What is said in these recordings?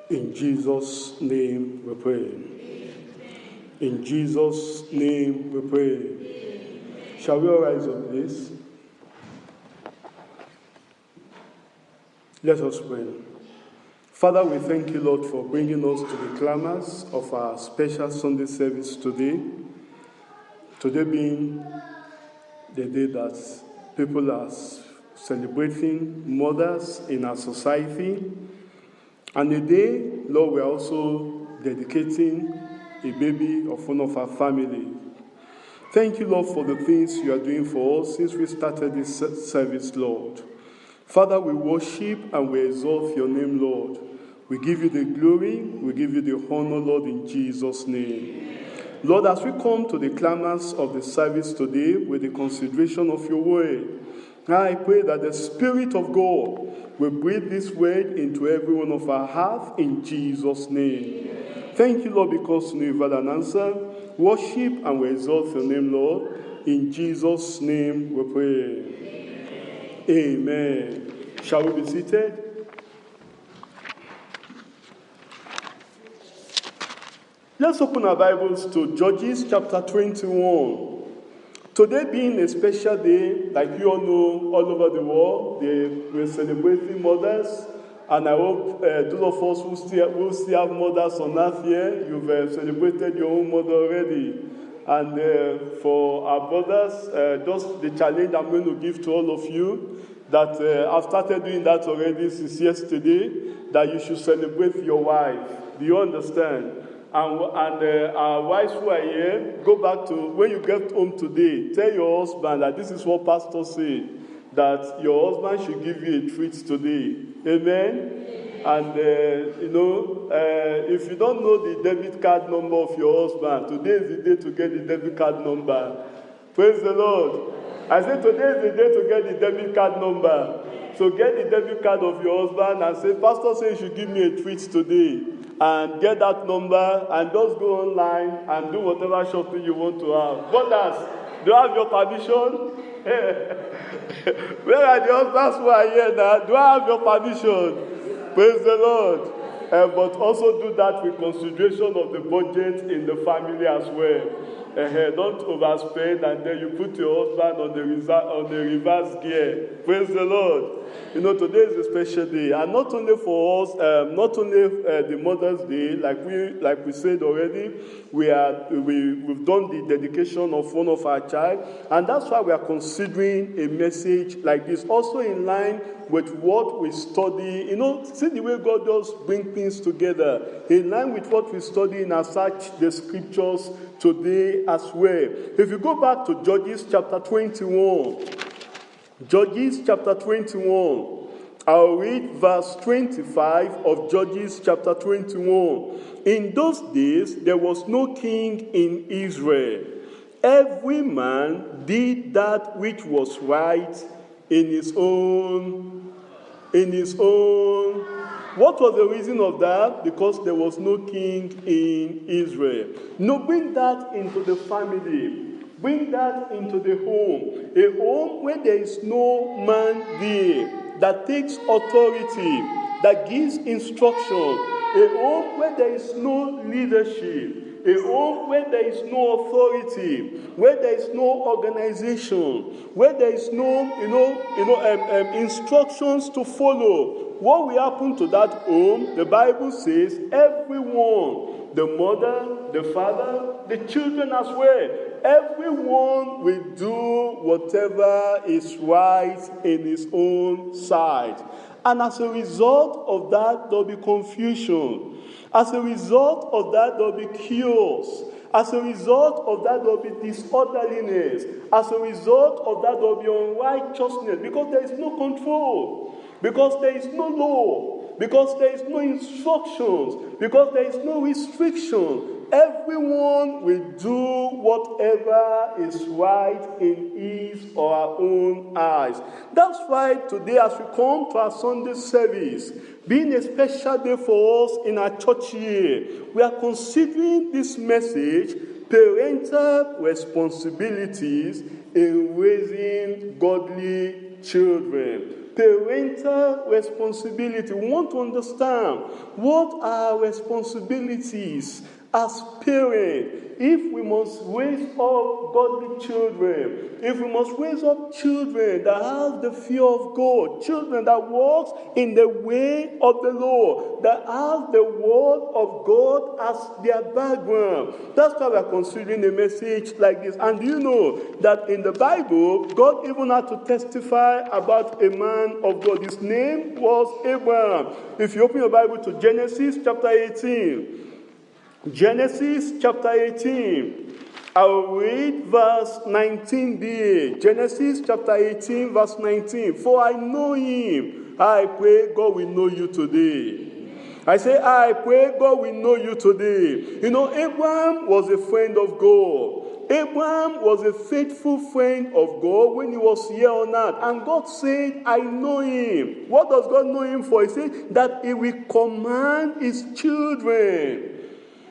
In Jesus' name we pray. In Jesus' name we pray. Shall we all rise up, please? Let us pray. Father, we thank you, Lord, for bringing us to the climax of our special Sunday service today. Today being the day that people are celebrating mothers in our society. And the day, Lord, we're also dedicating a baby of one of our family. Thank you, Lord, for the things you are doing for us since we started this service, Lord. Father, we worship and we exalt your name, Lord. We give you the glory, we give you the honor, Lord, in Jesus' name. Lord, as we come to the climax of the service today with the consideration of your word, I pray that the Spirit of God will breathe this word into every one of our hearts in Jesus' name. Thank you, Lord, because you've had an answer. Worship and we exalt your name, Lord. In Jesus' name we pray. Amen. Shall we be seated? Let's open our Bibles to Judges chapter 21. Today being a special day, like you all know, all over the world, we're celebrating mothers. And I hope those of us who still have mothers on earth here, you've celebrated your own mother already. And for our brothers, just the challenge I'm going to give to all of you, that I've started doing that already since yesterday, that you should celebrate your wife. Do you understand? And our wives who are here, go back to, when you get home today, tell your husband that this is what Pastor said, that your husband should give you a treat today. Amen? And, if you don't know the debit card number of your husband, today is the day to get the debit card number. Praise the Lord. I said today is the day to get the debit card number. So get the debit card of your husband and say, Pastor says you should give me a treat today. and get that number and just go online and do whatever shopping you want to have. Brothers, do I have your permission? Where are the husbands who are here now? Do I have your permission? Praise the Lord. But also do that with consideration of the budget in the family as well. Don't overspend and then you put your husband on the reverse gear. Praise the Lord. Today is a special day, and not only for us, not only the Mother's Day, like we said already, we've done the dedication of one of our child, and that's why we are considering a message like this, also in line with what we study. See the way God does bring things together, in line with what we study in our search the scriptures today as well. If you go back to Judges chapter 21, Judges chapter 21, I'll read verse 25 of Judges chapter 21. In those days, there was no king in Israel. Every man did that which was right in his own. What was the reason of that? Because there was no king in Israel. No, bring that into the family. Bring that into the home. A home where there is no man there that takes authority, that gives instruction. A home where there is no leadership. A home where there is no authority, where there is no organization, where there is no, instructions to follow. What will happen to that home? The Bible says everyone, the mother, the father, the children as well, everyone will do whatever is right in his own sight. And as a result of that, there will be confusion. As a result of that, there will be chaos. As a result of that, there will be disorderliness. As a result of that, there will be unrighteousness, because there is no control, because there is no law, because there is no instructions, because there is no restriction. Everyone will do whatever is right in his or her own eyes. That's why today, as we come to our Sunday service, being a special day for us in our church year, we are considering this message, parental responsibilities in raising godly children. Parental responsibility. We want to understand what are our responsibilities as parents. If we must raise up godly children, if we must raise up children that have the fear of God, children that walk in the way of the Lord, that have the word of God as their background. That's why we are considering a message like this. And you know that in the Bible, God even had to testify about a man of God. His name was Abraham. If you open your Bible to Genesis chapter 18, Genesis chapter 18, I'll read verse 19b. Genesis chapter 18, verse 19. For I know him. I pray God will know you today. I say, I pray God will know you today. Abraham was a friend of God. Abraham was a faithful friend of God when he was here on earth. And God said, I know him. What does God know him for? He said that he will command his children.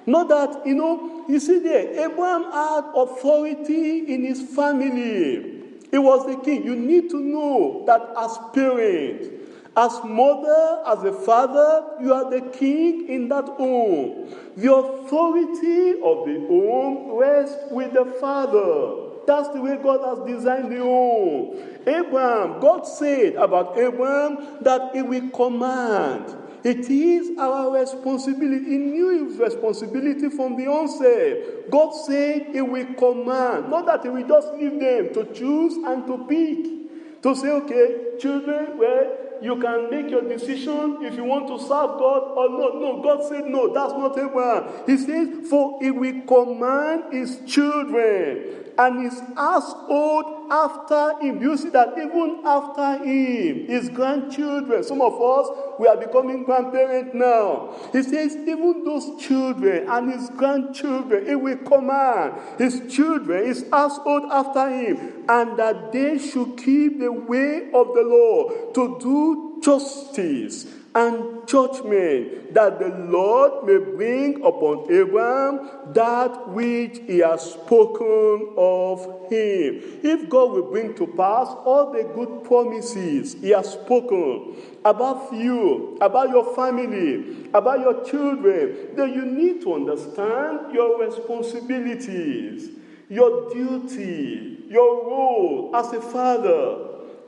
Not that, you see there, Abraham had authority in his family. He was the king. You need to know that as parent, as mother, as a father, you are the king in that home. The authority of the home rests with the father. That's the way God has designed the home. Abraham, God said about Abraham that he will command. It is our responsibility. He knew his responsibility from the onset. God said he will command. Not that he will just leave them to choose and to pick. To say, okay, children, well, you can make your decision if you want to serve God or not. No, God said no, that's not Abraham. He says, for he will command his children and his household after him. You see that even after him, his grandchildren, some of us, we are becoming grandparents now. He says, even those children and his grandchildren, he will command his children, his household after him, and that they should keep the way of the Lord, to do justice and judgment, that the Lord may bring upon Abraham that which he has spoken of him. If God will bring to pass all the good promises he has spoken about you, about your family, about your children, then you need to understand your responsibilities, your duty, your role as a father,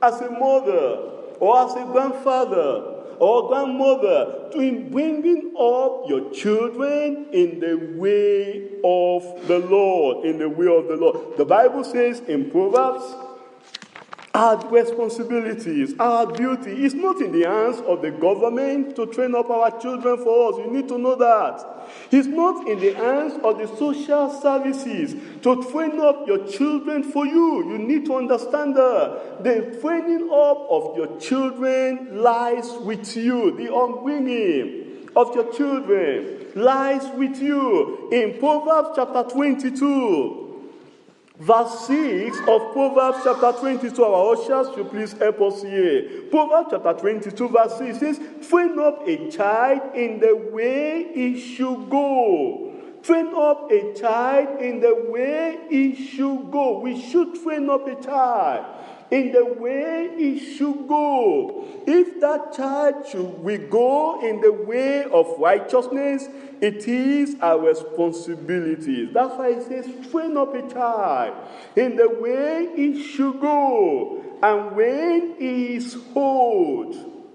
as a mother, or as a grandfather, or grandmother, in bringing up your children in the way of the Lord, in the way of the Lord. The Bible says in Proverbs, our responsibilities, our duty is not in the hands of the government to train up our children for us. You need to know that. It's not in the hands of the social services to train up your children for you. You need to understand that. The training up of your children lies with you. The upbringing of your children lies with you. In Proverbs chapter 22, verse 6 of Proverbs chapter 22, our ushers should please help us here. Proverbs chapter 22, verse 6 says, train up a child in the way he should go. Train up a child in the way he should go. We should train up a child in the way he should go. If that child will go in the way of righteousness, it is our responsibility. That's why it says, train up a child in the way he should go. And when he is old,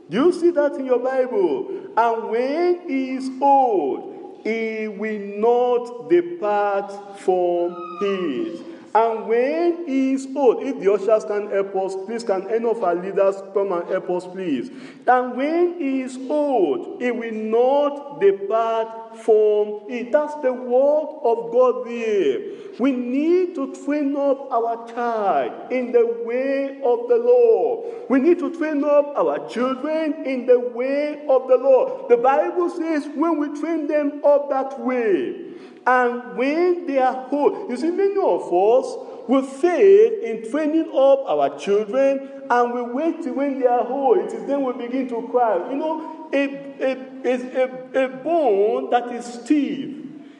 do you see that in your Bible? And when he is old, he will not depart from his. And when he is old, if the ushers can help us, please, can any of our leaders come and help us, please? And when he is old, he will not depart from it. That's the word of God there. We need to train up our child in the way of the Lord. We need to train up our children in the way of the Lord. The Bible says when we train them up that way, and when they are old, you see, many of us will fail in training up our children, and we wait till when they are old. It is then we begin to cry. You know, a bone that is stiff,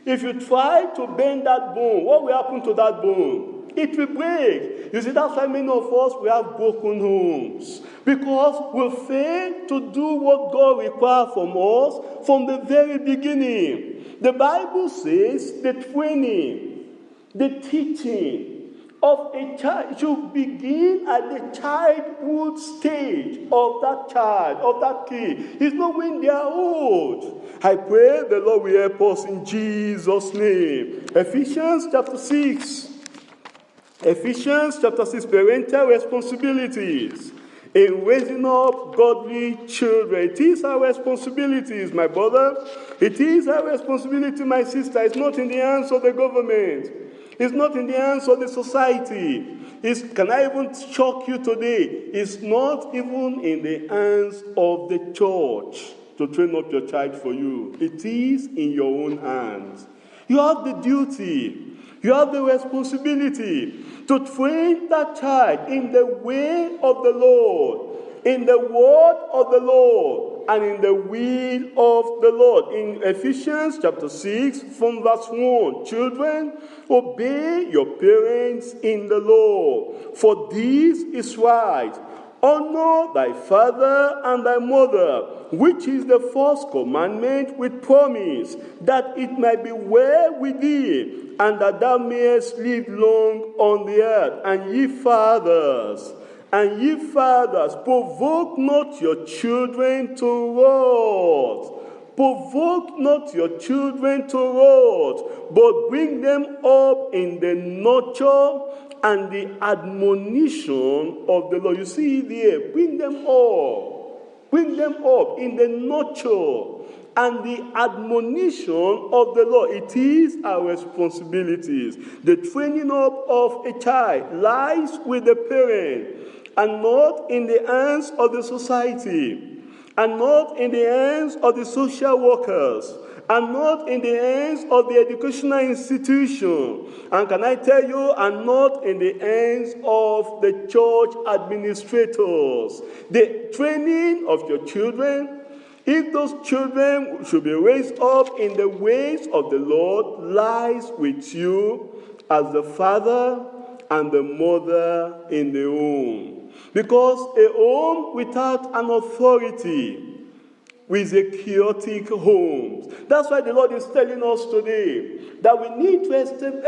if you try to bend that bone, what will happen to that bone? It will break. You see, that's why many of us, we have broken homes. Because we fail to do what God requires from us from the very beginning. The Bible says the training, the teaching of a child should begin at the childhood stage of that child, of that kid. It's not when they are old. I pray the Lord will help us in Jesus' name. Ephesians chapter 6. Ephesians chapter 6, parental responsibilities in raising up godly children. It is our responsibilities, my brother. It is our responsibility, my sister. It's not in the hands of the government. It's not in the hands of the society. Can I even shock you today? It's not even in the hands of the church to train up your child for you. It is in your own hands. You have the duty. You have the responsibility to train that child in the way of the Lord, in the word of the Lord, and in the will of the Lord. In Ephesians chapter 6, from verse 1, children, obey your parents in the Lord, for this is right. Honor thy father and thy mother, which is the first commandment with promise, that it might be well with thee, and that thou mayest live long on the earth. And ye fathers, provoke not your children to wrath. Provoke not your children to wrath, but bring them up in the nurture and the admonition of the Lord. You see there, bring them up. Bring them up in the nurture and the admonition of the Lord. It is our responsibilities. The training up of a child lies with the parent and not in the hands of the society, and not in the hands of the social workers, and not in the hands of the educational institution. And can I tell you, and not in the hands of the church administrators. The training of your children If those children should be raised up in the ways of the Lord, lies with you as the father and the mother in the home. Because a home without an authority is a chaotic home. That's why the Lord is telling us today that we need to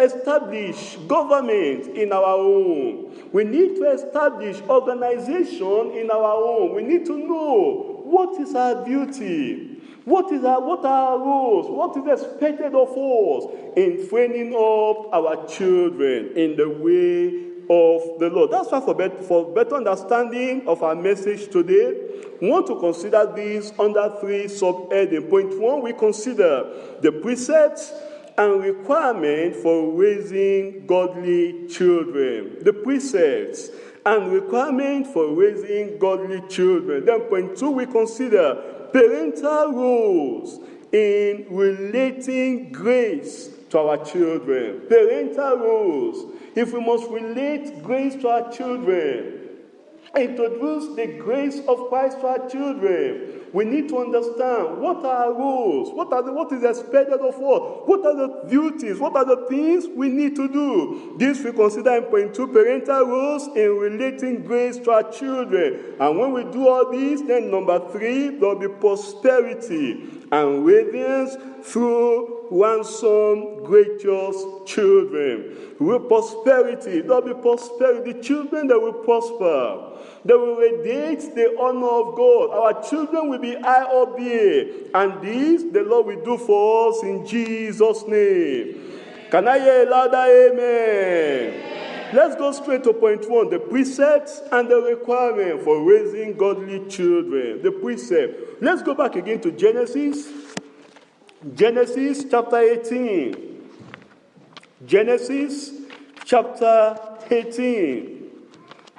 establish government in our home. We need to establish organization in our home. We need to know what is our duty, what are our roles, what is expected of us in training up our children in the way of the Lord. That's why for better understanding of our message today, we want to consider this under 3 subheadings. Point 1, we consider the precepts and requirement for raising godly children. The precepts and requirement for raising godly children. Then point 2, we consider parental roles in relating grace to our children. Parental roles. If we must relate grace to our children, introduce the grace of Christ to our children, we need to understand what are our rules, what is expected of us, what are the duties, what are the things we need to do. This we consider in point 2, parental rules in relating grace to our children. And when we do all this, then number 3, there will be prosperity and radiance through ransom gracious children. With prosperity, there will be prosperity. The children that will prosper, they will radiate the honor of God. Our children will be high up there. And this the Lord will do for us in Jesus' name. Can I hear a louder amen? Let's go straight to point 1, the precepts and the requirement for raising godly children. The precept. Let's go back again to Genesis. Genesis chapter 18. Genesis chapter 18.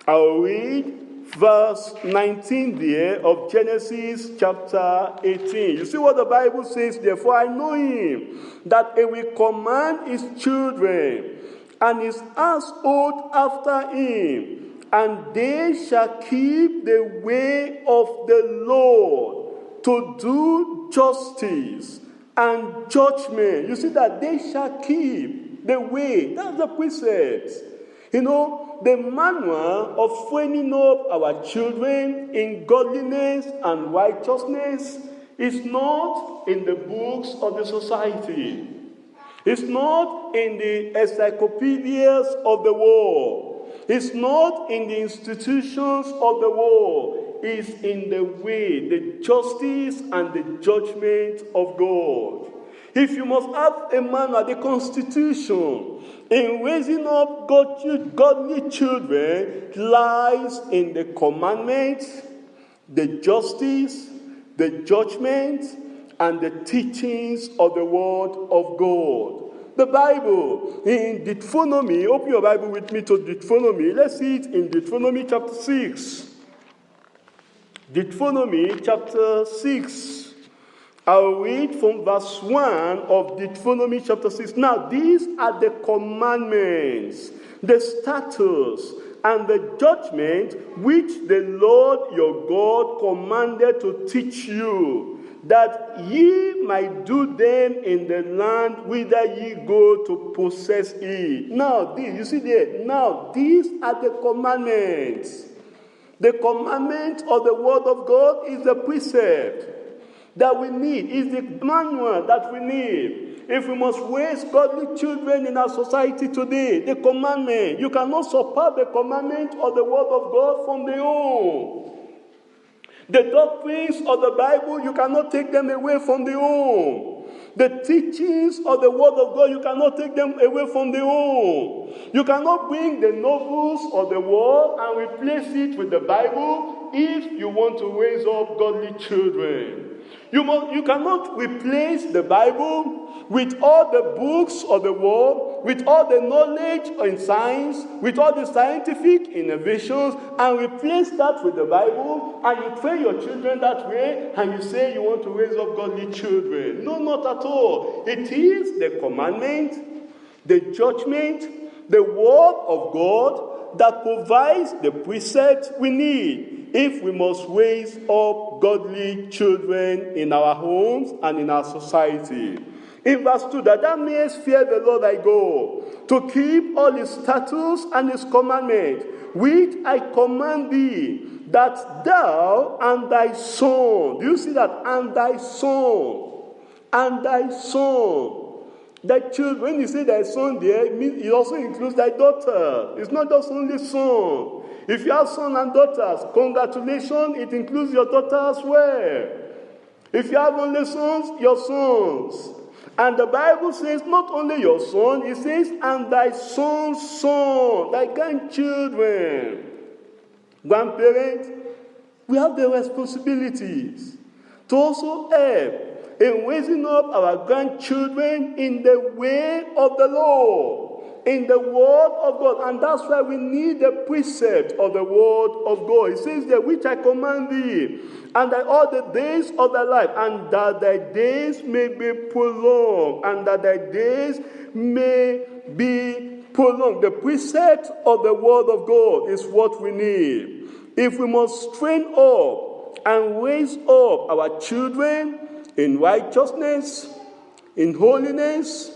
I'll read verse 19 there of Genesis chapter 18. You see what the Bible says? Therefore I know him, that he will command his children and his household after him, and they shall keep the way of the Lord to do justice and judgment. You see that they shall keep the way. That's the precept. You know, the manual of training up our children in godliness and righteousness is not in the books of the society. It's not in the encyclopedias of the world. It's not in the institutions of the world. It's in the way, the justice and the judgment of God. If you must have a manual, the constitution in raising up godly children lies in the commandments, the justice, the judgment, and the teachings of the word of God. The Bible in Deuteronomy, open your Bible with me to Deuteronomy. Let's see it in Deuteronomy chapter 6. Deuteronomy chapter 6. I'll read from verse 1 of Deuteronomy chapter 6. Now, these are the commandments, the statutes, and the judgment which the Lord your God commanded to teach you, that ye might do them in the land whither ye go to possess it. Now, you see there, now these are the commandments. The commandment of the word of God is the precept that we need, is the manual that we need. If we must raise godly children in our society today, the commandment, you cannot surpass the commandment of the word of God from the home. The doctrines of the Bible, you cannot take them away from the home. The teachings of the word of God, you cannot take them away from the home. You cannot bring the novels of the world and replace it with the Bible if you want to raise up godly children. You cannot replace the Bible with all the books of the world, with all the knowledge in science, with all the scientific innovations, and replace that with the Bible, and you train your children that way, and you say you want to raise up godly children. No, not at all. It is the commandment, the judgment, the word of God that provides the precepts we need. if we must raise up godly children in our homes and in our society. In verse 2, that thou mayest fear the Lord thy God, to keep all his statutes and his commandments, which I command thee, that thou and thy son, do you see that? And thy son, thy children. When you say thy son there, it also includes thy daughter. It's not just only son. If you have sons and daughters, congratulations, it includes your daughter as well. If you have only sons, your sons. And the Bible says not only your son, it says, and thy son's son, thy grandchildren. Grandparents, we have the responsibilities to also help in raising up our grandchildren in the way of the Lord, in the word of God. And that's why we need the precept of the word of God. It says there, which I command thee, and that all the days of thy life, and that thy days may be prolonged, and that thy days may be prolonged. The precept of the word of God is what we need. If we must train up and raise up our children in righteousness, in holiness,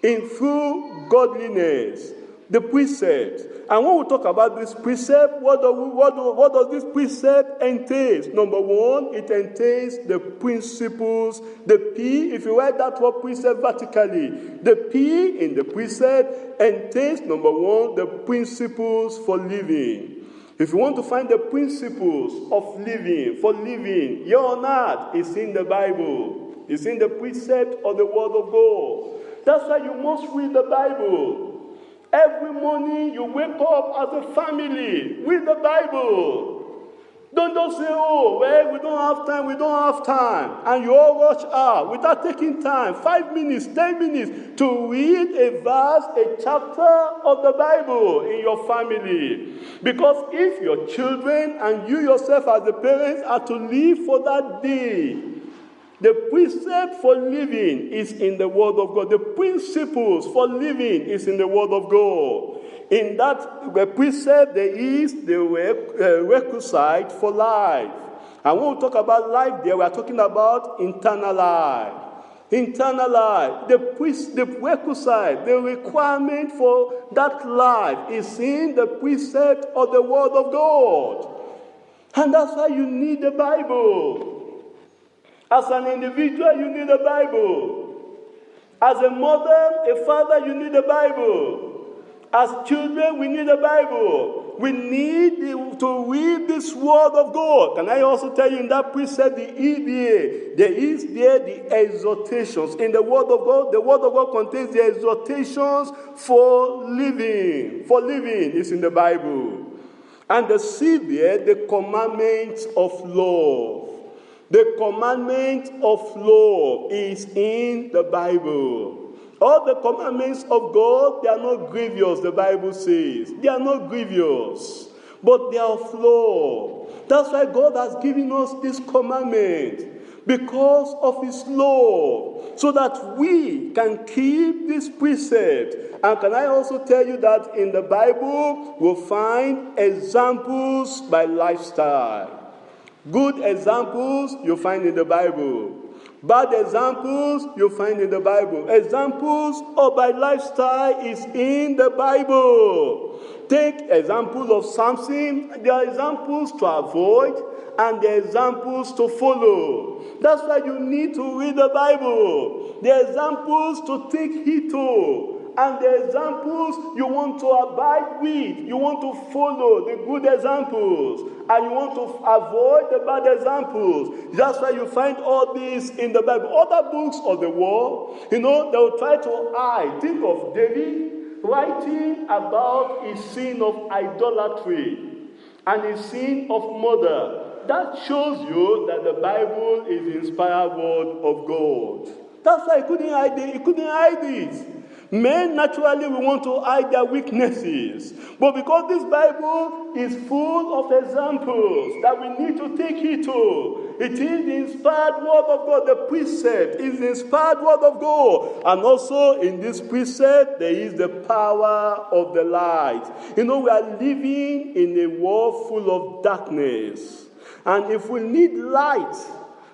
in true godliness, the precept. And when we talk about this precept, what does this precept entail? Number one, it entails the principles. The P, if you write that word precept vertically, the P in the precept entails, number one, the principles for living. If you want to find the principles of living, for living here on earth, it's in the Bible. It's in the precept of the Word of God. That's why you must read the Bible. Every morning you wake up as a family, read the Bible. Don't just say, oh, well, we don't have time. And you all rush out without taking time, 5 minutes, 10 minutes, to read a verse, a chapter of the Bible in your family. Because if your children and you yourself as the parents are to live for that day, the precept for living is in the Word of God. The principles for living is in the Word of God. In that precept, there is the requisite for life. And when we talk about life there, we are talking about eternal life. Eternal life. The requisite, the requirement for that life is in the precept of the Word of God. And that's why you need the Bible. As an individual, you need the Bible. As a mother, a father, you need the Bible. As children, we need the Bible. We need to read this Word of God. Can I also tell you in that precept, the EDA, there is there the exhortations. In the Word of God, the Word of God contains the exhortations for living. For living is in the Bible. And the C there, the commandments of love. The commandment of love is in the Bible. All the commandments of God, they are not grievous, the Bible says. They are not grievous, but they are of love. That's why God has given us this commandment, because of his love, so that we can keep this precept. And can I also tell you that in the Bible, we'll find examples by lifestyle. Good examples you find in the Bible. Bad examples you find in the Bible. Examples of by lifestyle is in the Bible. Take examples of Samson. There are examples to avoid and there are examples to follow. That's why you need to read the Bible. There are examples to take heed to. And the examples you want to abide with, you want to follow the good examples, and you want to avoid the bad examples. That's why you find all this in the Bible. Other books of the world, they will try to hide. Think of David writing about his sin of idolatry and his sin of murder. That shows you that the Bible is the inspired word of God. That's why he couldn't hide it. Men, naturally, we want to hide their weaknesses. But because this Bible is full of examples that we need to take it to, it is the inspired word of God. The precept is the inspired word of God. And also in this precept, there is the power of the light. We are living in a world full of darkness. And if we need light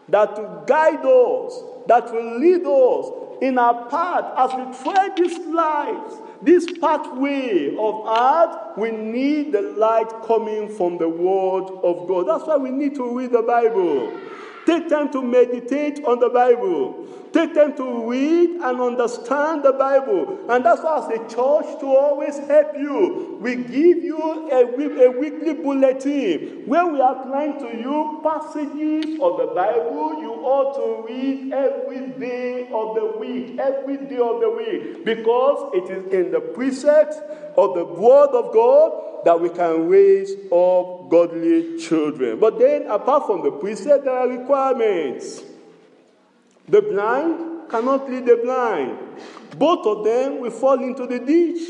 that will guide us, that will lead us in our path, as we tread this life, this pathway of earth, we need the light coming from the Word of God. That's why we need to read the Bible. Take time to meditate on the Bible. Take time to read and understand the Bible. And that's why as a church, to always help you, we give you a weekly bulletin where we outline to you passages of the Bible you ought to read every day of the week. Every day of the week. Because it is in the precepts of the Word of God that we can raise up godly children. But then, apart from the precept, there are requirements. The blind cannot lead the blind. Both of them will fall into the ditch.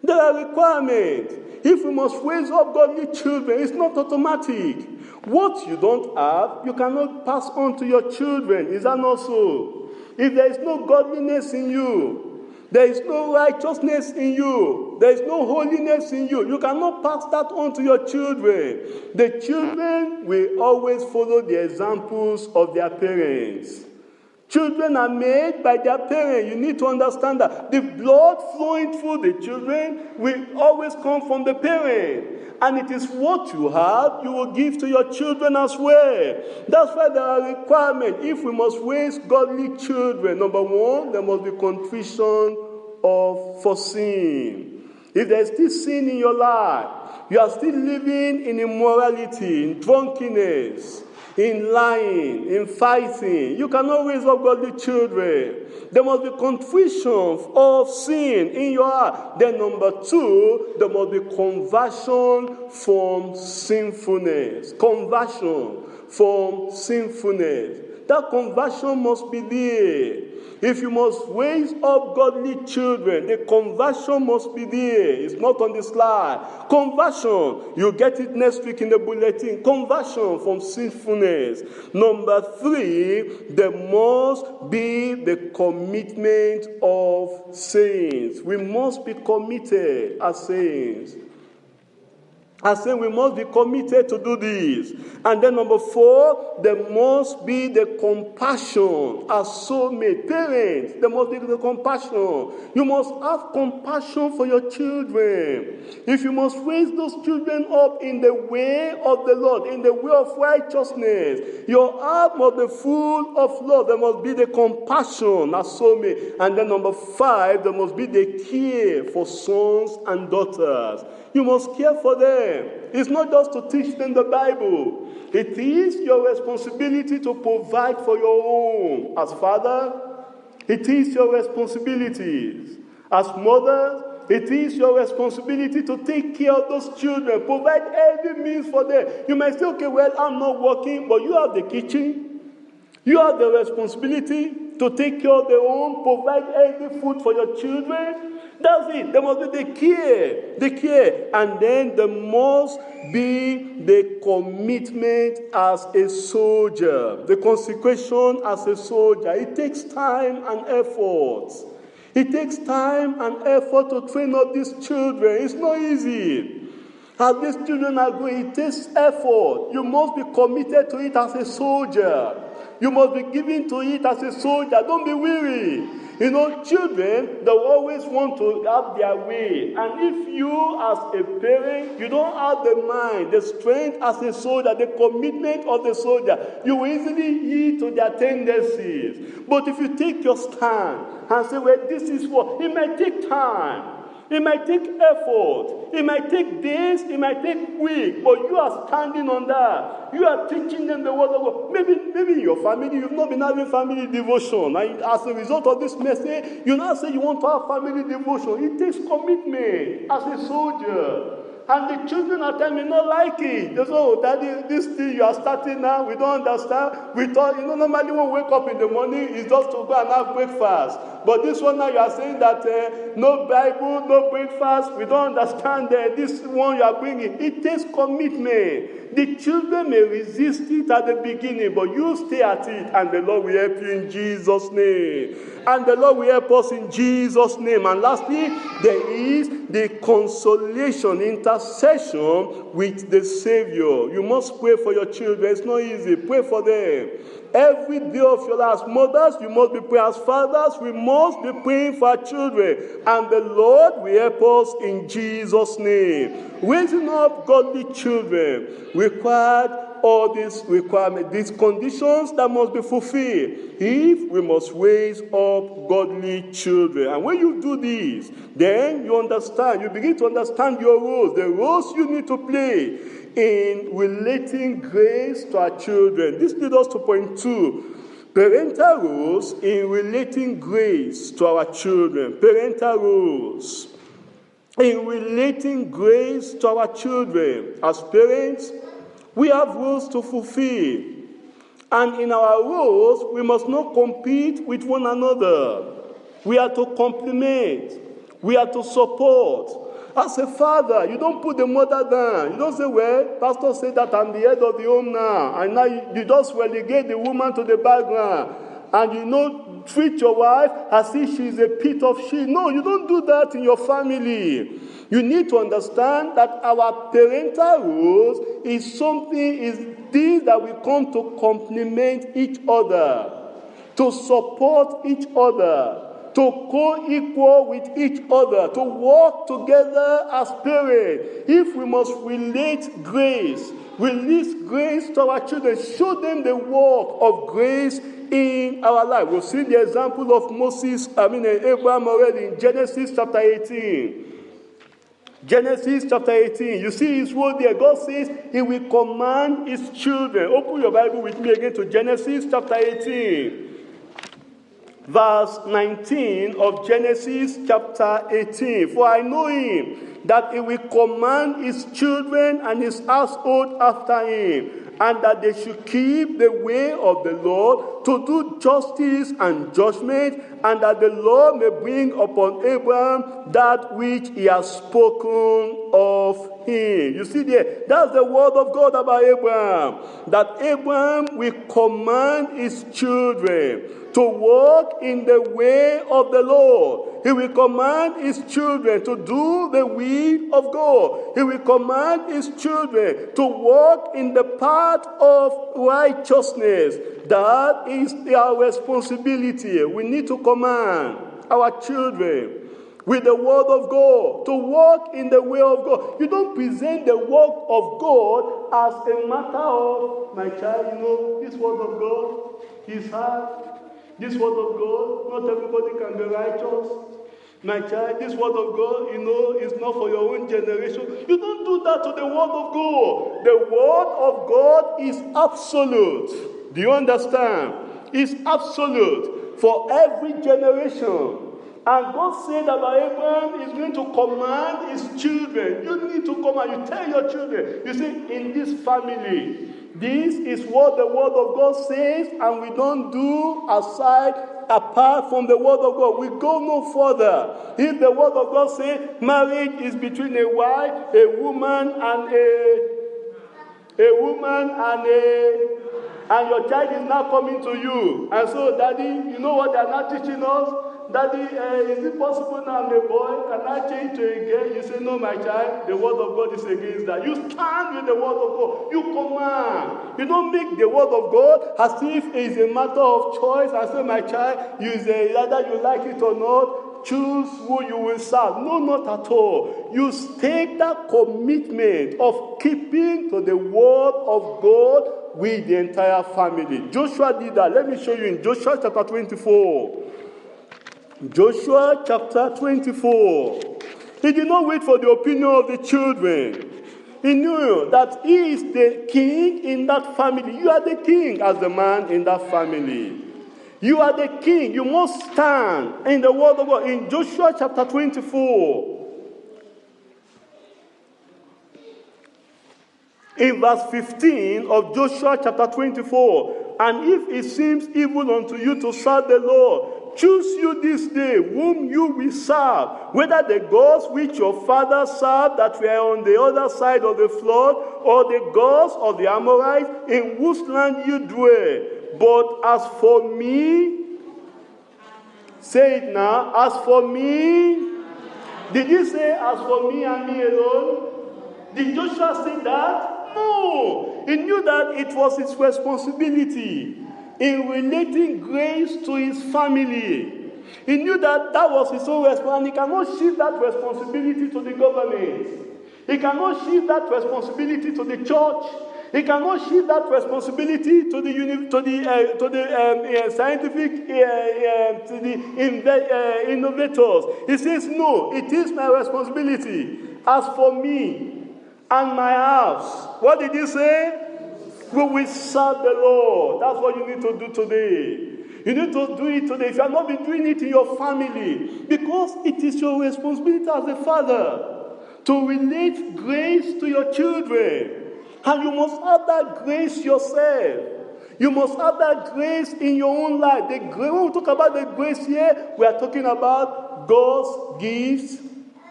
There are requirements. If we must raise up godly children, it's not automatic. What you don't have, you cannot pass on to your children. Is that not so? If there is no godliness in you, there is no righteousness in you, there is no holiness in you, you cannot pass that on to your children. The children will always follow the examples of their parents. Children are made by their parents. You need to understand that. The blood flowing through the children will always come from the parent. And it is what you have, you will give to your children as well. That's why there are requirements. If we must raise godly children, number one, there must be contrition for sin. If there is still sin in your life, you are still living in immorality, in drunkenness, in lying, in fighting, you cannot raise up godly children. There must be contrition of sin in your heart. Then number two, there must be conversion from sinfulness. Conversion from sinfulness. That conversion must be there. If you must raise up godly children, the conversion must be there. It's not on the slide. Conversion, you get it next week in the bulletin. Conversion from sinfulness. Number three, there must be the commitment of saints. We must be committed as saints. I say we must be committed to do this. And then number four, there must be the compassion as soulmate. Parents, there must be the compassion. You must have compassion for your children. If you must raise those children up in the way of the Lord, in the way of righteousness, your heart must be full of love. There must be the compassion as soulmate. And then number five, there must be the care for sons and daughters. You must care for them. It's not just to teach them the Bible. It is your responsibility to provide for your home. As father, it is your responsibility. As mothers, it is your responsibility to take care of those children. Provide every means for them. You might say, okay, well, I'm not working, but you have the kitchen. You have the responsibility to take care of the home, provide every food for your children. That's it. There must be the care. And then there must be the commitment as a soldier, the consecration as a soldier. It takes time and effort. It takes time and effort to train up these children. It's not easy. As these children are going, it takes effort. You must be committed to it as a soldier. You must be given to it as a soldier. Don't be weary. You know, children, they always want to have their way. And if you, as a parent, you don't have the mind, the strength as a soldier, the commitment of the soldier, you will easily yield to their tendencies. But if you take your stand and say, well, this is what, it might take time. It might take effort. It might take days. It might take weeks. But you are standing on that. You are teaching them the word of God. Maybe in your family, you've not been having family devotion. And as a result of this message, you now say you want to have family devotion. It takes commitment as a soldier. And the children at times may not like it. They say, oh, Daddy, this thing you are starting now, we don't understand. We thought, normally when we wake up in the morning, it's just to go and have breakfast. But this one now you are saying that no Bible, no breakfast, we don't understand this one you are bringing. It takes commitment. The children may resist it at the beginning, but you stay at it, and the Lord will help you in Jesus' name. And the Lord will help us in Jesus' name. And lastly, there is the consolation, intercession with the Savior. You must pray for your children. It's not easy. Pray for them. Every day of your life, mothers, you must be praying. As fathers, we must be praying for our children. And the Lord will help us in Jesus' name. Raising up godly children required all these requirements, these conditions that must be fulfilled if we must raise up godly children. And when you do this, then you understand, you begin to understand your roles, the roles you need to play in relating grace to our children. This leads us to point 2. Parental roles in relating grace to our children. Parental roles in relating grace to our children. As parents, we have roles to fulfill. And in our roles, we must not compete with one another. We are to complement. We are to support. As a father, you don't put the mother down. You don't say, well, pastor said that I'm the head of the home now. And now you just relegate the woman to the background. And treat your wife as if she is a pit of shit. No, you don't do that in your family. You need to understand that our parental roles is things that we come to complement each other, to support each other, to co-equal with each other, to work together as parents. If we must release grace to our children, show them the work of grace in our life. We've seen the example of Abraham already in Genesis chapter 18. Genesis chapter 18. You see his word there. God says he will command his children. Open your Bible with me again to Genesis chapter 18. Verse 19 of Genesis chapter 18. For I know him, that he will command his children and his household after him, and that they should keep the way of the Lord to do justice and judgment, and that the Lord may bring upon Abraham that which he has spoken of him. You see there, that's the word of God about Abraham, that Abraham will command his children to walk in the way of the Lord. He will command his children to do the will of God. He will command his children to walk in the path of righteousness. That is our responsibility. We need to command our children with the word of God, to walk in the way of God. You don't present the work of God as a matter of, my child, this word of God is hard. This word of God, not everybody can be righteous. My child, this word of God, is not for your own generation. You don't do that to the word of God. The word of God is absolute. Do you understand? It's absolute for every generation. And God said about Abraham is going to command his children. You need to command. You tell your children. You see, in this family, this is what the word of God says, and we don't do apart from the word of God. We go no further. If the word of God says marriage is between a wife, a woman, and and your child is now coming to you. And so, Daddy, you know what they are not teaching us? Daddy, is it possible now I'm a boy? Can I change to a girl? You say, no, my child, the word of God is against that. You stand with the word of God. You command. You don't make the word of God as if it's a matter of choice. I say, my child, either you like it or not, choose who you will serve. No, not at all. You take that commitment of keeping to the word of God with the entire family. Joshua did that. Let me show you in Joshua chapter 24. Joshua chapter 24. He did not wait for the opinion of the children. He knew that he is the king in that family. You are the king as the man in that family. You are the king. You must stand in the word of God. In Joshua chapter 24. In verse 15 of Joshua chapter 24. And if it seems evil unto you to serve the Lord, choose you this day whom you will serve, whether the gods which your fathers served that were on the other side of the flood, or the gods of the Amorites in whose land you dwell. But as for me, say it now, as for me, did he say as for me and me alone? Did Joshua say that? No. He knew that it was his responsibility in relating grace to his family. He knew that that was his own responsibility. He cannot shift that responsibility to the government. He cannot shift that responsibility to the church. He cannot shift that responsibility to the scientific, to the innovators. He says, no, it is my responsibility. As for me and my house, what did he say? We will serve the Lord. That's what you need to do today. You need to do it today. If you have not been doing it in your family, because it is your responsibility as a father to relate grace to your children. And you must have that grace yourself. You must have that grace in your own life. When we talk about the grace here, we are talking about God's gifts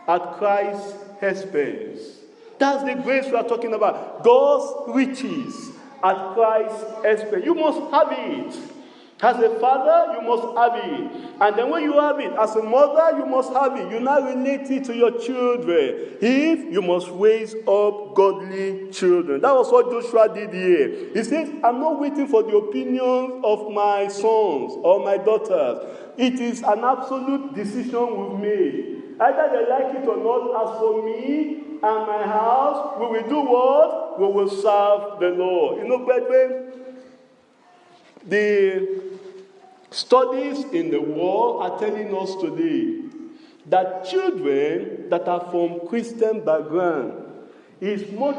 at Christ's expense. That's the grace we are talking about. God's riches at Christ's expense. You must have it. As a father, you must have it. And then when you have it, as a mother, you must have it. You now relate it to your children. If you must raise up godly children. That was what Joshua did here. He says, I'm not waiting for the opinions of my sons or my daughters. It is an absolute decision we've made. Either they like it or not, as for me and my house, we will do what? We will serve the Lord. You know, brethren, the studies in the world are telling us today that children that are from Christian background, it's much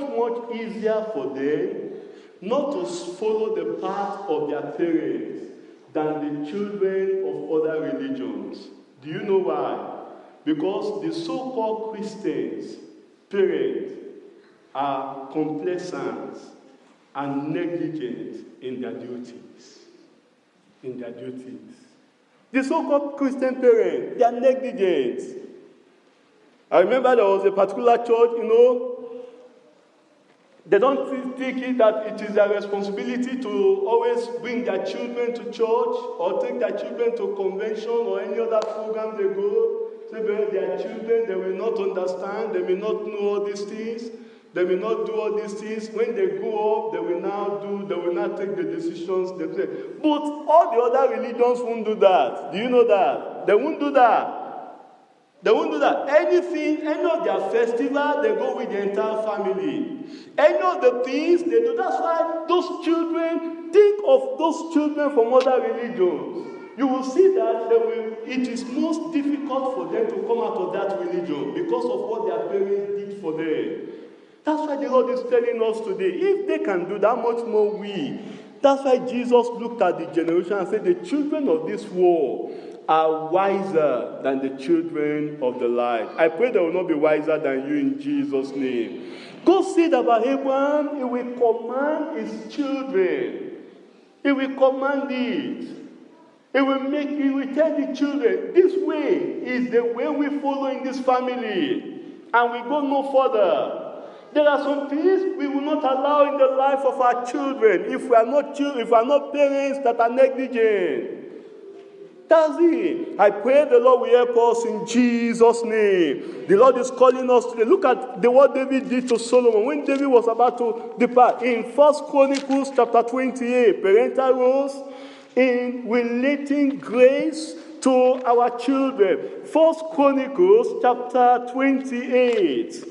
easier for them not to follow the path of their parents than the children of other religions. Do you know why? Because the so-called Christians, parents, are complacent and negligent in their duties. The so-called Christian parents, they are negligent. I remember there was a particular church, they don't think it that it is their responsibility to always bring their children to church or take their children to convention or any other program they go. So their children, they will not understand, they will not know all these things. They will not do all these things. When they grow up, they will now take the decisions themselves. But all the other religions won't do that. Do you know that? They won't do that. Any of their festival, they go with the entire family. Any of the things they do, that's why those children, think of those children from other religions. You will see that it is most difficult for them to come out of that religion because of what their parents did for them. That's why the Lord is telling us today, if they can do that, much more we. That's why Jesus looked at the generation and said, the children of this world are wiser than the children of the light. I pray they will not be wiser than you in Jesus' name. God said about Abraham, he will command his children. He will command it. He will tell the children, this way is the way we follow in this family. And we go no further. There are some things we will not allow in the life of our children if we are not parents that are negligent. That's it. I pray the Lord will help us in Jesus' name. The Lord is calling us today. Look at what David did to Solomon when David was about to depart. In 1 Chronicles chapter 28, parental roles in relating grace to our children. 1 Chronicles chapter 28.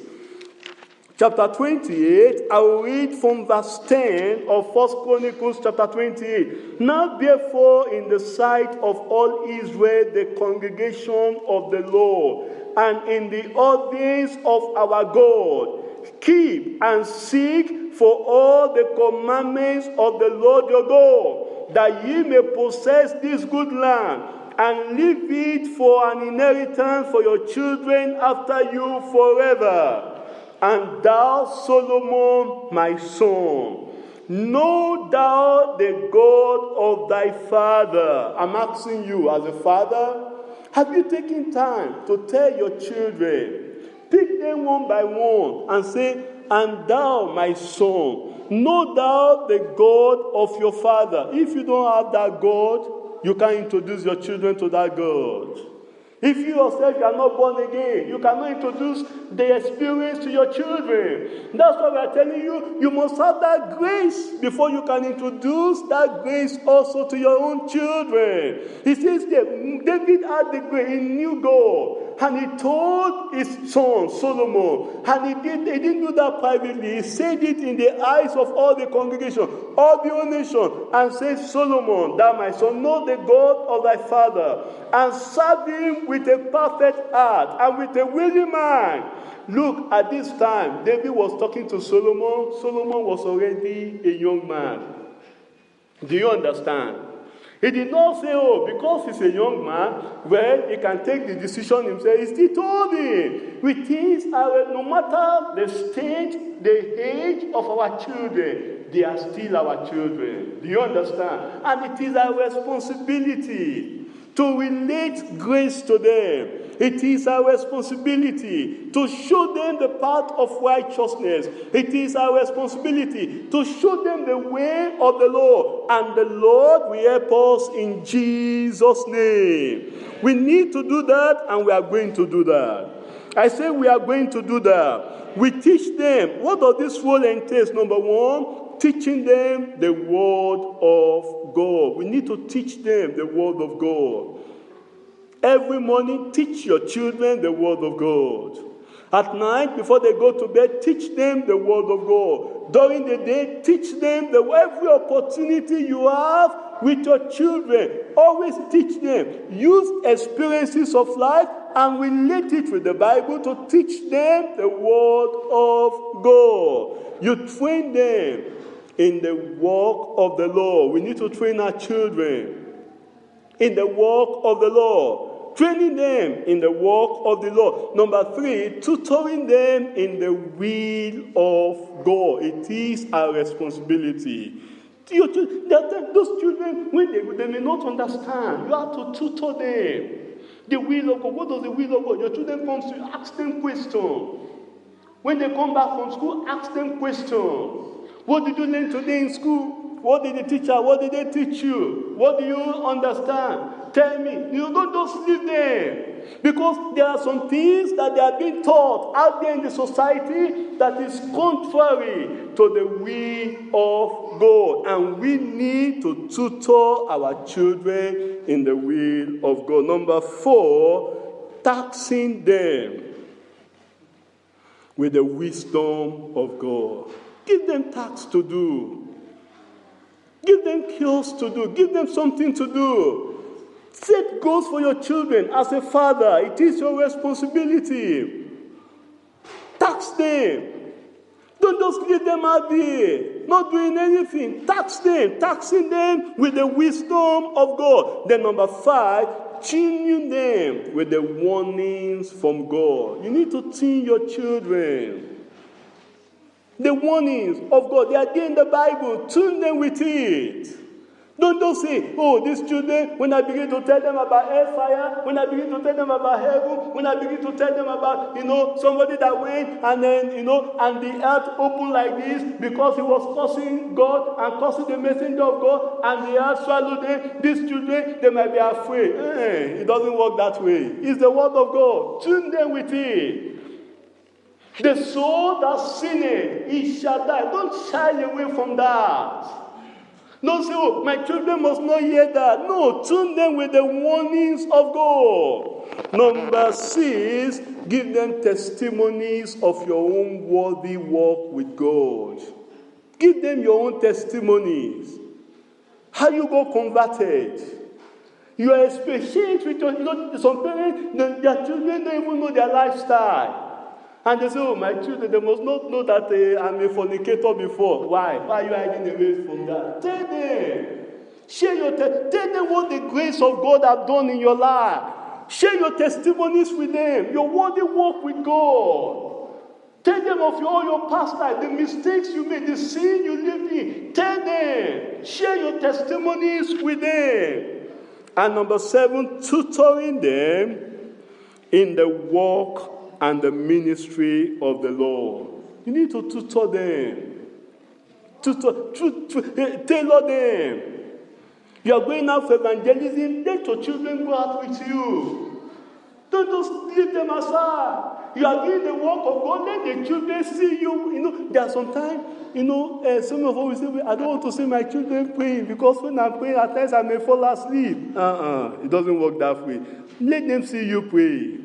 Chapter 28, I will read from verse 10 of 1 Chronicles chapter 28. Now therefore in the sight of all Israel the congregation of the Lord, and in the audience of our God, keep and seek for all the commandments of the Lord your God, that ye may possess this good land, and leave it for an inheritance for your children after you forever. And thou, Solomon, my son, Know thou the God of thy father. I'm asking you, as a father, have you taken time to tell your children, pick them one by one and say, and thou, my son, know thou the God of your father. If you don't have that God, you can introduce your children to that God. If you yourself are not born again, you cannot introduce the experience to your children. That's why we are telling you, you must have that grace before you can introduce that grace also to your own children. He says that David had the grace, he knew God. And he told his son, Solomon, and he didn't do that privately. He said it in the eyes of all the congregation, all the whole nation, and said, Solomon, thou my son, know the God of thy father, and serve him with a perfect heart and with a willing mind. Look, at this time, David was talking to Solomon. Solomon was already a young man. Do you understand? He did not say, oh, because he's a young man, well, he can take the decision himself. He still told him, no matter the stage, the age of our children, they are still our children. Do you understand? And it is our responsibility to relate grace to them. It is our responsibility to show them the path of righteousness. It is our responsibility to show them the way of the Lord. And the Lord will help us in Jesus' name. We need to do that, and we are going to do that. I say we are going to do that. We teach them. What does this role entail? Number one, teaching them the word of God. We need to teach them the word of God. Every morning, teach your children the word of God. At night, before they go to bed, teach them the word of God. During the day, teach them every opportunity you have with your children. Always teach them. Use experiences of life and relate it with the Bible to teach them the word of God. You train them in the work of the Lord. We need to train our children in the work of the Lord. Training them in the work of the Lord. Number 3, tutoring them in the will of God. It is our responsibility. Those children, when they may not understand, you have to tutor them. The will of God. What does the will of God? Your children come to you, ask them questions. When they come back from school, ask them questions. What did you learn today in school? What did the teacher, what did they teach you? What do you understand? Tell me. You don't just leave them. Because there are some things that they are being taught out there in the society that is contrary to the will of God. And we need to tutor our children in the will of God. Number 4, taxing them with the wisdom of God. Give them tasks to do. Give them cures to do. Give them something to do. Set goals for your children. As a father, it is your responsibility. Tax them. Don't just leave them out there, not doing anything. Tax them. Taxing them with the wisdom of God. Then number 5, tuning them with the warnings from God. You need to tune your children. The warnings of God, they are there in the Bible. Tune them with it. Don't say, oh, these children, when I begin to tell them about hellfire, when I begin to tell them about heaven, when I begin to tell them about, somebody that went and then, and the earth opened like this because he was cursing God and cursing the messenger of God, and the earth swallowed them. These children, they might be afraid. It doesn't work that way. It's the word of God. Tune them with it. The soul that sinneth, it shall die. Don't shy away from that. Don't say, oh, my children must not hear that. No, tune them with the warnings of God. Number 6, give them testimonies of your own worthy walk with God. Give them your own testimonies. How you got converted. You are experienced with some parents, their children don't even know their lifestyle. And they say, oh, my children, they must not know that I'm a fornicator before. Why? Why are you hiding away from that? Tell them. Tell them what the grace of God has done in your life. Share your testimonies with them. Your worthy walk with God. Tell them of all your past life, the mistakes you made, the sin you lived in. Tell them. Share your testimonies with them. And number 7, tutoring them in the work and the ministry of the Lord. You need to tutor them. Tailor them. You are going out for evangelism, let your children go out with you. Don't just leave them aside. You are doing the work of God, let the children see you. You know, there are sometimes, some of us will say, I don't want to see my children praying because when I'm praying, at times I may fall asleep. It doesn't work that way. Let them see you pray.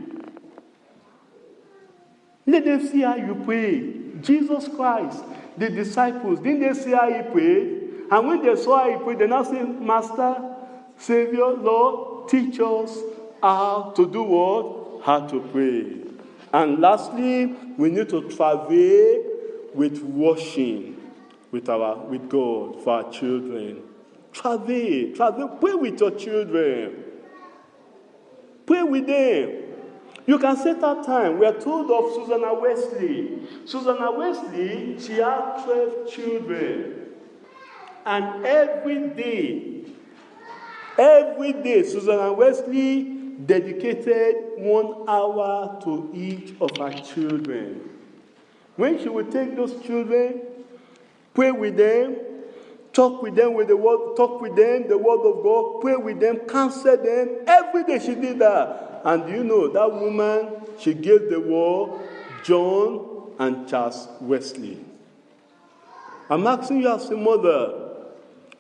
Let them see how you pray. Jesus Christ, the disciples, didn't they see how he prayed? And when they saw how he prayed, they now say, Master, Savior, Lord, teach us how to do what? How to pray. And lastly, we need to travel with washing with God for our children. Travel, pray with your children. Pray with them. You can set that time. We are told of Susanna Wesley. Susanna Wesley, she had 12 children. And every day, Susanna Wesley dedicated 1 hour to each of her children. When she would take those children, pray with them, talk with them with the word of God, pray with them, counsel them. Every day she did that. And you know, that woman, she gave the word John and Charles Wesley. I'm asking you as a mother,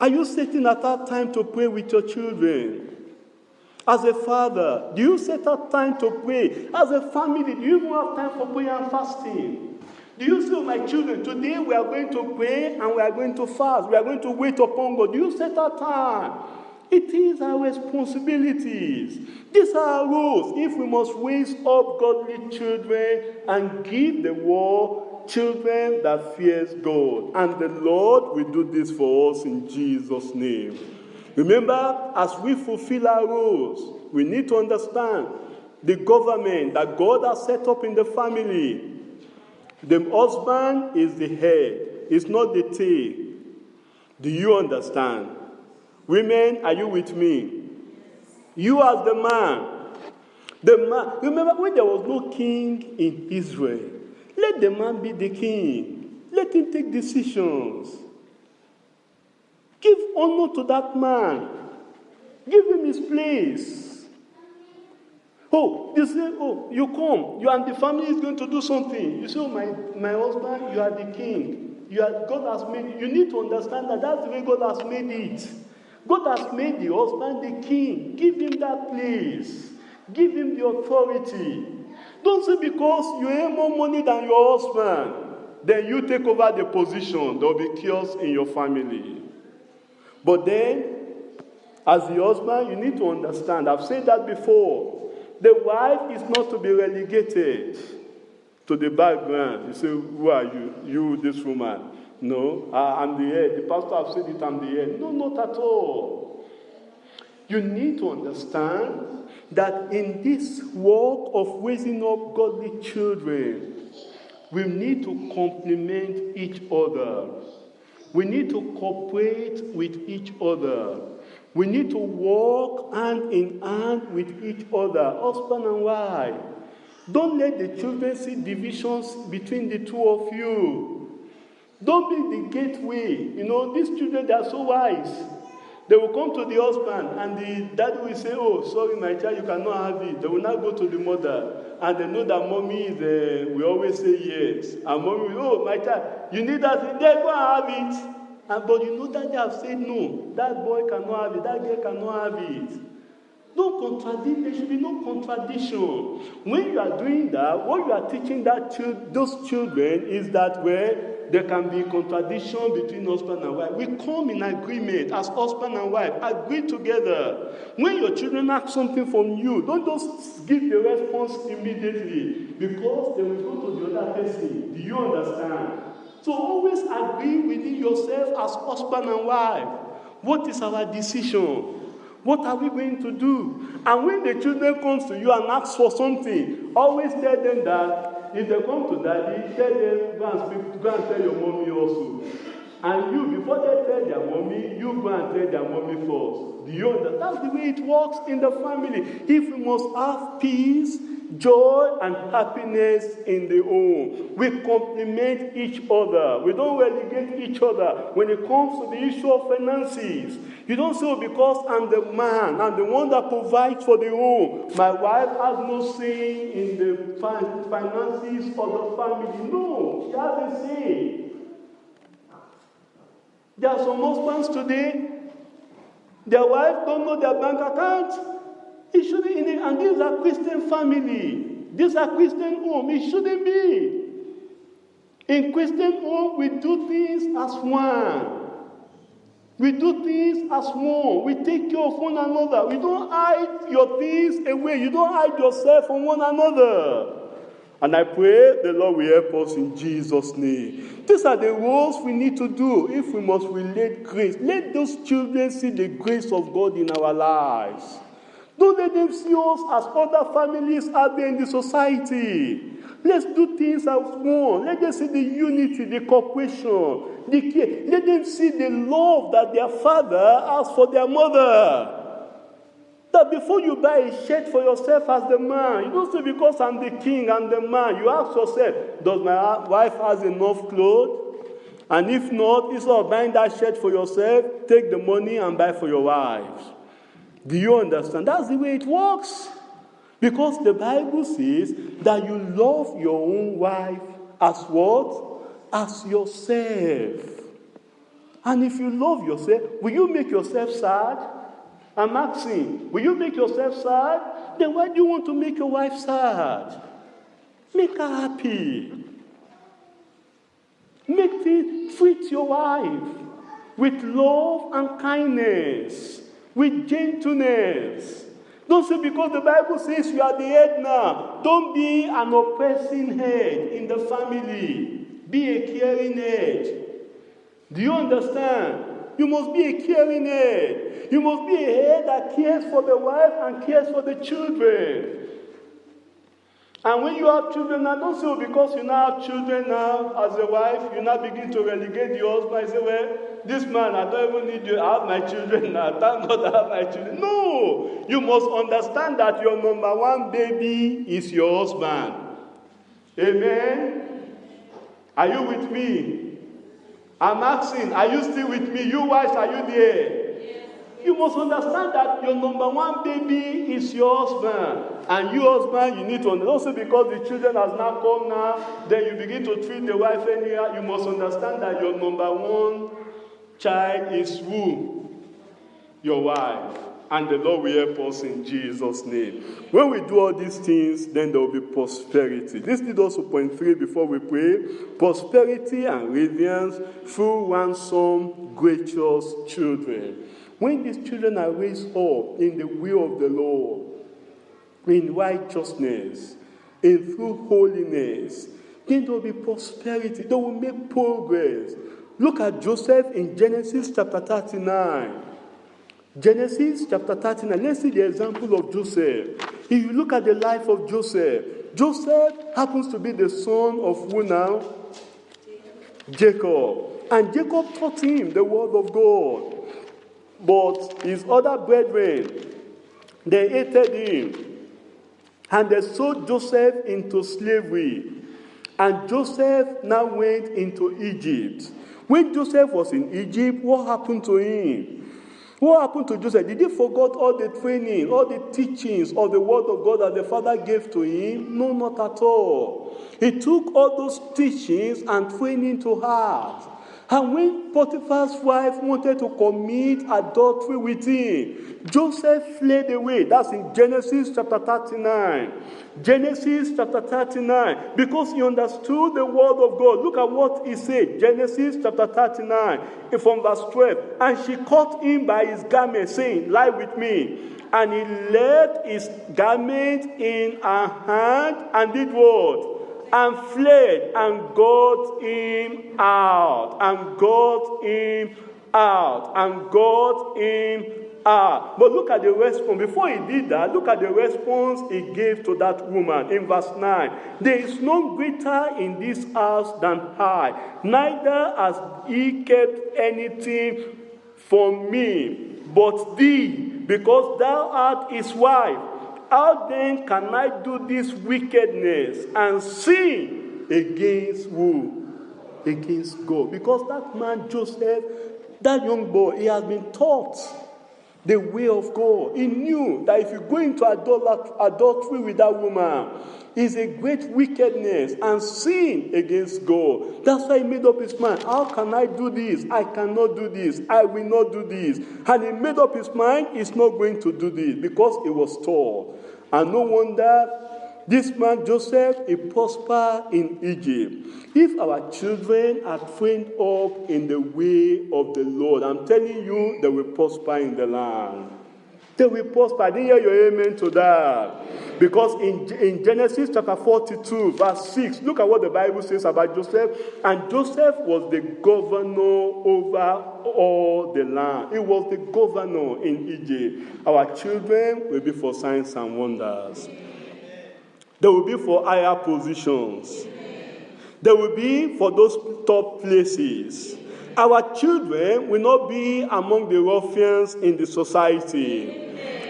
are you sitting at that time to pray with your children? As a father, do you set out time to pray? As a family, do you even have time for prayer and fasting? Do you say, my children, today we are going to pray and we are going to fast. We are going to wait upon God. Do you set out time? It is our responsibilities. These are our roles. If we must raise up godly children and give the world children that fears God. And the Lord will do this for us in Jesus' name. Remember, as we fulfill our roles, we need to understand the government that God has set up in the family. The husband is the head, it's not the tail. Do you understand? Women, are you with me? You as the man. Remember when there was no king in Israel, let the man be the king. Let him take decisions. Give honor to that man. Give him his place. Oh, you say, you come. You and the family is going to do something. You say, my husband, you are the king. God has made you. You need to understand that that's the way God has made it. God has made the husband the king. Give him that place. Give him the authority. Don't say because you earn more money than your husband, then you take over the position. There will be chaos in your family. But then, as the husband, you need to understand, I've said that before, the wife is not to be relegated to the background. You say, who are you? You, this woman. No, I'm the head. The pastor has said it, I'm the head. No, not at all. You need to understand that in this work of raising up godly children, we need to complement each other. We need to cooperate with each other. We need to work hand in hand with each other, husband and wife. Don't let the children see divisions between the two of you. Don't be the gateway. These children, they are so wise. They will come to the husband and the daddy will say, oh, sorry, my child, you cannot have it. They will not go to the mother. And they know that mommy we always say yes. And mommy will, oh, my child, you need that. They go and have it. But you know that they have said no. That boy cannot have it. That girl cannot have it. No contradiction. There should be no contradiction. When you are doing that, what you are teaching those children is that there can be contradiction between husband and wife. We come in agreement as husband and wife. Agree together. When your children ask something from you, don't just give the response immediately because they will go to the other person. Do you understand? So always agree within yourself as husband and wife. What is our decision? What are we going to do? And when the children comes to you and ask for something, always tell them that if they come to daddy, tell them, go and tell your mommy also. And you, before they tell their mommy, you go and tell their mommy first. Do you understand? That's the way it works in the family. If we must have peace, joy, and happiness in the home, we complement each other. We don't relegate each other when it comes to the issue of finances. You don't say, because I'm the man, I'm the one that provides for the home. My wife has no say in the finances of the family. No, she has a say. There are some husbands today, their wife don't know their bank account. It shouldn't, and these are Christian family. These are Christian home. It shouldn't be. In Christian home, we do things as one. We do things as one. We take care of one another. We don't hide your things away. You don't hide yourself from one another. And I pray the Lord will help us in Jesus' name. These are the roles we need to do if we must relate grace. Let those children see the grace of God in our lives. Don't let them see us as other families out there in the society. Let's do things as one. Let them see the unity, the cooperation, the care. Let them see the love that their father has for their mother. That before you buy a shirt for yourself as the man, you don't say, because I'm the king, I'm the man. You ask yourself, does my wife have enough clothes? And if not, instead of buying that shirt for yourself, take the money and buy for your wives. Do you understand? That's the way it works. Because the Bible says that you love your own wife as what? As yourself. And if you love yourself, will you make yourself sad? I'm asking, will you make yourself sad? Then why do you want to make your wife sad? Make her happy. Treat your wife with love and kindness, with gentleness. Don't say, because the Bible says you are the head now. Don't be an oppressing head in the family. Be a caring head. Do you understand? You must be a caring head. You must be a head that cares for the wife and cares for the children. And when you have children now, don't say, because you now have children now as a wife, you now begin to relegate your husband and say, well, this man, I don't even need you. I have my children now. Thank God I have my children. No! You must understand that your number one baby is your husband. Amen? Are you with me? I'm asking, are you still with me? You wives, are you there? Yes. You must understand that your number one baby is your husband. And you husband, you need to understand. Also, because the children has now come now, then you begin to treat the wife anyhow. You must understand that your number one child is who? Your wife. And the Lord will help us in Jesus' name. When we do all these things, then there will be prosperity. This leads us to point 3 before we pray. Prosperity and radiance through ransom, gracious children. When these children are raised up in the will of the Lord, in righteousness, and through holiness, then there will be prosperity. They will make progress. Look at Joseph in Genesis chapter 39. Genesis chapter 39. Let's see the example of Joseph. If you look at the life of Joseph, Joseph happens to be the son of who now? Jacob. And Jacob taught him the word of God. But his other brethren, they hated him. And they sold Joseph into slavery. And Joseph now went into Egypt. When Joseph was in Egypt, what happened to him? What happened to Joseph? Did he forget all the training, all the teachings of the word of God that the Father gave to him? No, not at all. He took all those teachings and training to heart. And when Potiphar's wife wanted to commit adultery with him, Joseph fled away. That's in Genesis chapter 39. Genesis chapter 39. Because he understood the word of God. Look at what he said. Genesis chapter 39 from verse 12. And she caught him by his garment, saying, lie with me. And he left his garment in her hand and did what? And fled and got him out. And got him out. And got him But look at the response. Before he did that, look at the response he gave to that woman in verse 9. There is none greater in this house than I, neither has he kept anything from me but thee, because thou art his wife. How then can I do this wickedness and sin against who? Against God. Because that man Joseph, that young boy, he has been taught the way of God. He knew that if you go into adultery with that woman, it's a great wickedness and sin against God. That's why he made up his mind. How can I do this? I cannot do this. I will not do this. And he made up his mind, he's not going to do this because he was taught. And no wonder this man Joseph, he prospered in Egypt. If our children are trained up in the way of the Lord, I'm telling you, they will prosper in the land. They will prosper. I didn't hear your amen to that. Because in Genesis chapter 42, verse 6, look at what the Bible says about Joseph. And Joseph was the governor over all the land. He was the governor in Egypt. Our children will be for signs and wonders. They will be for higher positions. They will be for those top places. Our children will not be among the ruffians in the society.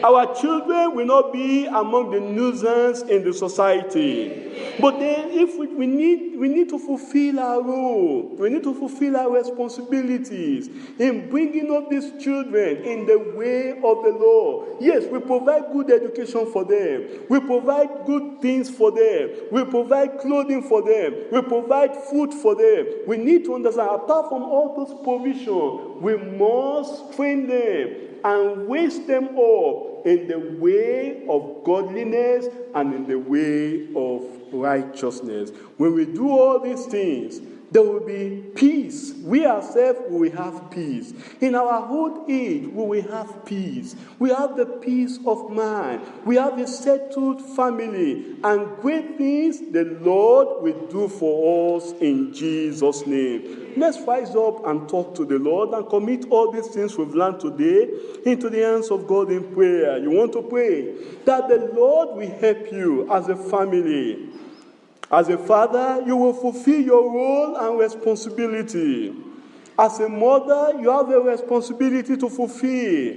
Our children will not be among the nuisance in the society. But then if we need to fulfill our role. We need to fulfill our responsibilities in bringing up these children in the way of the Lord. Yes, we provide good education for them. We provide good things for them. We provide clothing for them. We provide food for them. We need to understand, apart from all those provisions, we must train them and raise them up in the way of godliness and in the way of righteousness. When we do all these things, there will be peace. We ourselves will have peace. In our old age, we will have peace. We have the peace of mind. We have a settled family. And great things the Lord will do for us in Jesus' name. Let's rise up and talk to the Lord and commit all these things we've learned today into the hands of God in prayer. You want to pray that the Lord will help you as a family. As a father, you will fulfill your role and responsibility. As a mother, you have a responsibility to fulfill.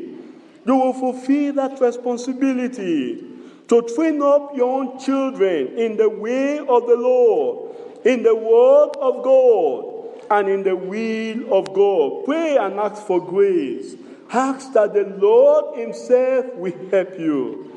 You will fulfill that responsibility to train up your own children in the way of the Lord, in the word of God, and in the will of God. Pray and ask for grace. Ask that the Lord himself will help you.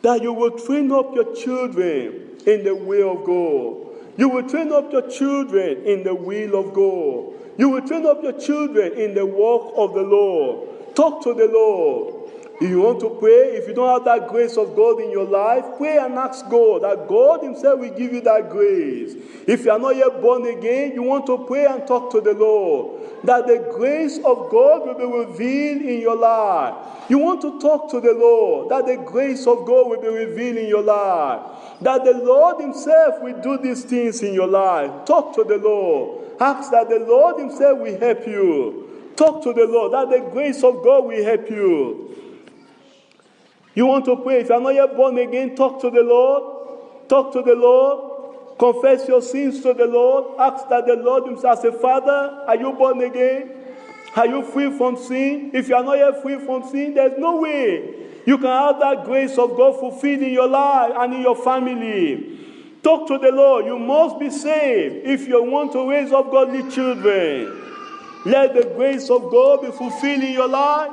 That you will train up your children in the way of God. You will train up your children in the will of God. You will train up your children in the work of the Lord. Talk to the Lord. If you want to pray, if you don't have that grace of God in your life, pray and ask God that God himself will give you that grace. If you are not yet born again, you want to pray and talk to the Lord that the grace of God will be revealed in your life. You want to talk to the Lord that the grace of God will be revealed in your life. That the Lord himself will do these things in your life. Talk to the Lord. Ask that the Lord himself will help you. Talk to the Lord that the grace of God will help you. You want to pray. If you are not yet born again, talk to the Lord. Talk to the Lord. Confess your sins to the Lord. Ask that the Lord himself say, Father, are you born again? Are you free from sin? If you are not yet free from sin, there's no way you can have that grace of God fulfilled in your life and in your family. Talk to the Lord. You must be saved if you want to raise up godly children. Let the grace of God be fulfilled in your life.